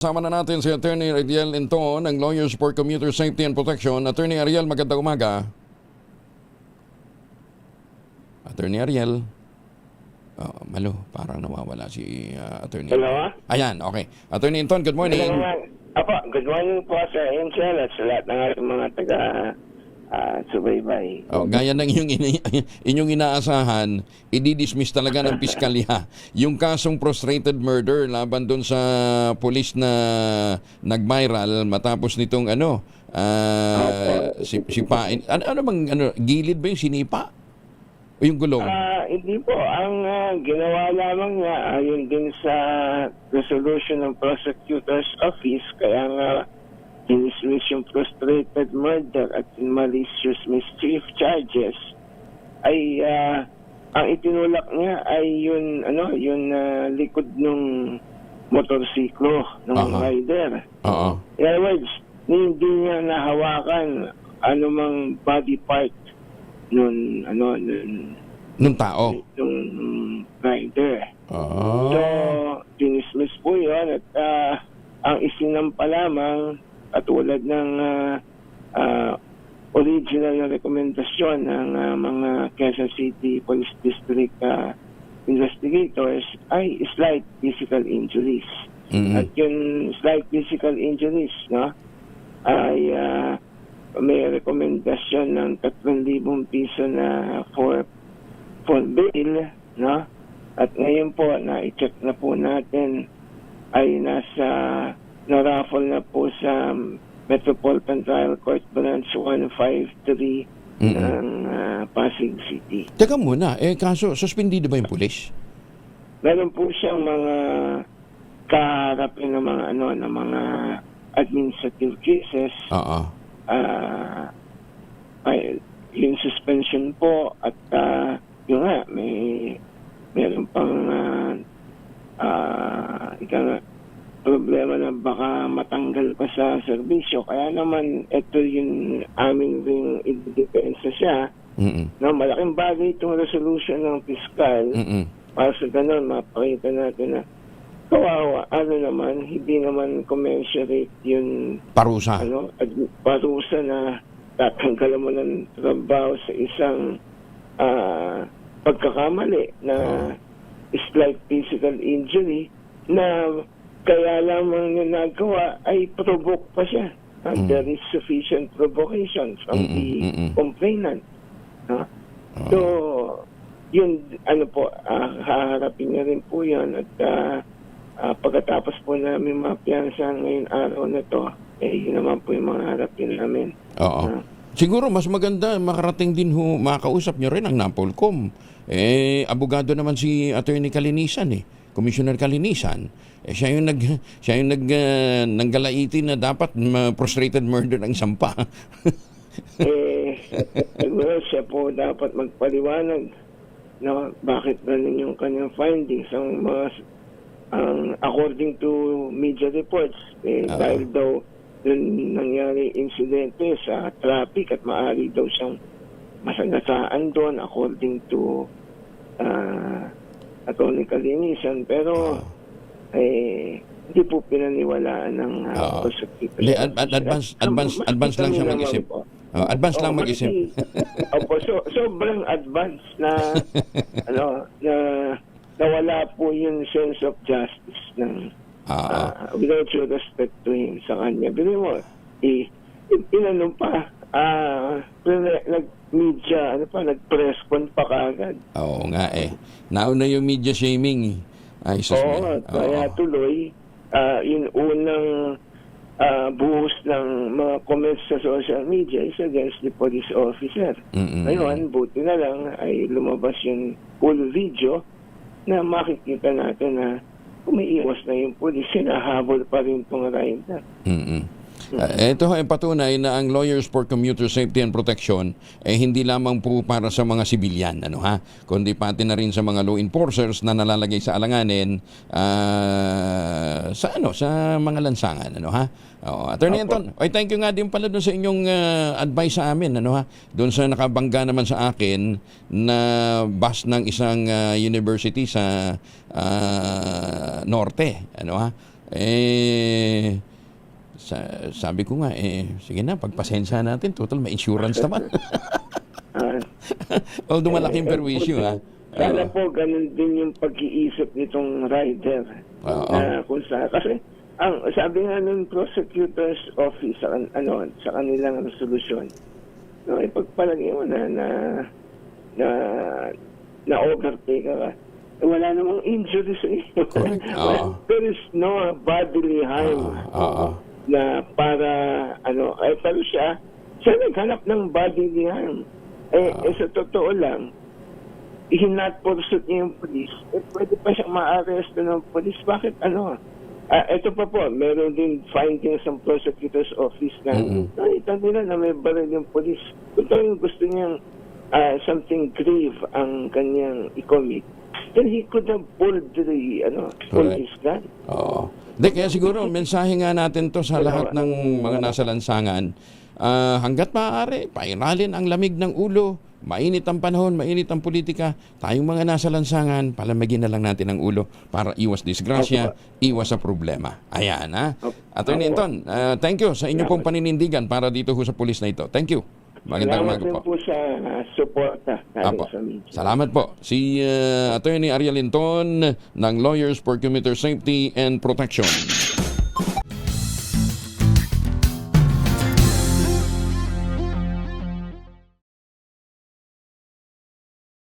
Sama na natin si Attorney Ariel Inton ng Lawyers for Commuter Safety and Protection. Attorney Ariel, magandang umaga. Attorney Ariel. Oh, malo, parang nawawala si Attorney. Hello? Ayan, okay. Attorney Inton, good morning. Apo, good morning po sa Angel at sa lahat ng ating mga taga-subaybay. Oh, gaya ng inyong inaasahan, i-dismiss talaga ng piskalya yung kasong frustrated murder laban doon sa pulis na nag-viral matapos nitong sipain. Ano bang gilid ba yung sinipa? O yung gulong? Hindi po. Ang ginawa lamang niya ayon din sa resolution ng prosecutor's office, kaya nga dinismiss yung frustrated murder at malicious mischief charges, ay ang itinulak niya ay yun likod ng motorsiklo ng rider. In other words, hindi niya nahawakan anumang body part nung tao. nung rider. Oh. So, dinismiss po yun at ang isinampa lamang katulad ng original na rekomendasyon ng mga Quezon City Police District investigators ay slight physical injuries. Mm-hmm. At yung slight physical injuries, no, ay may rekomendasyon ng 3,000 piso na for bail, no? At ngayon po na i-check na po natin ay na-raffle na po sa Metropolitan Trial Court Branch 153 ng Pasig City. Teka muna, kaso suspendido ba yung pulis? Meron po siyang mga kaharapin ng mga administrative cases. Yung suspension po at yun nga, meron pang problema na baka matanggal pa sa serbisyo. Kaya naman, ito yung aming ring idepensa siya. No, malaking bagay itong resolution ng piskal. Para sa ganun, mapakita natin na kawawa, hindi naman commensurate yung parusa. Parusa na tatanggalan mo ng trabaho sa isang pagkakamali na slight physical injury na kaya lamang yung nagawa ay provoke pa siya. There is sufficient provocation from the complainant. So, yun, haharapin niya rin po yun at pagkatapos po namin mapiyansa ngayong araw na to, yun naman po yung mga harapin namin. Oo. Siguro mas maganda makarating din makausap nyo rin ang NAPOLCOM. Abogado naman si Attorney Kalinisan Commissioner Kalinisan. Siya yung nanggalaiti na dapat frustrated murder ng sampa. Siguro siya po dapat magpaliwanag bakit ganun yung kanyang findings according to media reports dahil daw dun nangyari insidente sa traffic at maaari daw siyang masagasaan doon according to Atty. Kalinisan, pero hindi po pinaniwalaan ng prosecutor. Advance lang siya mag-isip. Advance lang mag-isip. Opo, sobrang advance na nawala po yung sense of justice ng without due respect to him sa kanya. Bili mo, nag-media, nag-press con pa kagad. Oo nga Nauna yung media shaming kaya tuloy, yung unang buhos ng mga comments sa social media is against the police officer. Ngayon, buti na lang ay lumabas yung full video na makikita natin na umiiwas na yung pulis, sinahabol pa rin itong rider. Ito ay patunay na ang Lawyers for Commuter Safety and Protection hindi lamang po para sa mga sibilyan, kundi pati na rin sa mga law enforcers na nalalagay sa alanganin sa mga lansangan, Attorney Anton, thank you nga din pala doon sa inyong advice sa amin, doon sa nakabangga naman sa akin na bus ng isang university sa Norte, Sabi ko nga, sige na, pagpasensya natin, total may insurance naman. Although malaking perwisyo, ha? Sana po ganun din yung pag-iisip nitong rider. Kung kasi sabi nga ng prosecutor's office sa kanilang resolusyon, ipagpalagay mo na overtake ka, wala namang injury sa iyo. There is no bodily harm na para pero siya naghanap ng bodily harm. Sa totoo lang, hinat pursuit niya yung polis, pwede pa siyang ma-arresto ng polis. Bakit ito pa po, meron din findings ng prosecutor's office na nakita nila na may baril yung polis. Kung yung gusto niyang something grave ang kanyang i-commit, then he could have pulled his gun. Kaya siguro, mensahe nga natin to sa lahat ng mga nasa lansangan. Hanggat maaari, pairalin ang lamig ng ulo. Mainit ang panahon, mainit ang politika. Tayong mga nasa lansangan, palamigin na lang natin ang ulo para iwas disgrasya, iwas sa problema. Ayan, ha? Attorney Anton, thank you sa inyong pong paninindigan para dito ho sa pulis na ito. Thank you. Magandang umaga po. Salamat po sa suporta natin sa media. Salamat po. Si Attorney Ariel Linton ng Lawyers for Commuter Safety and Protection.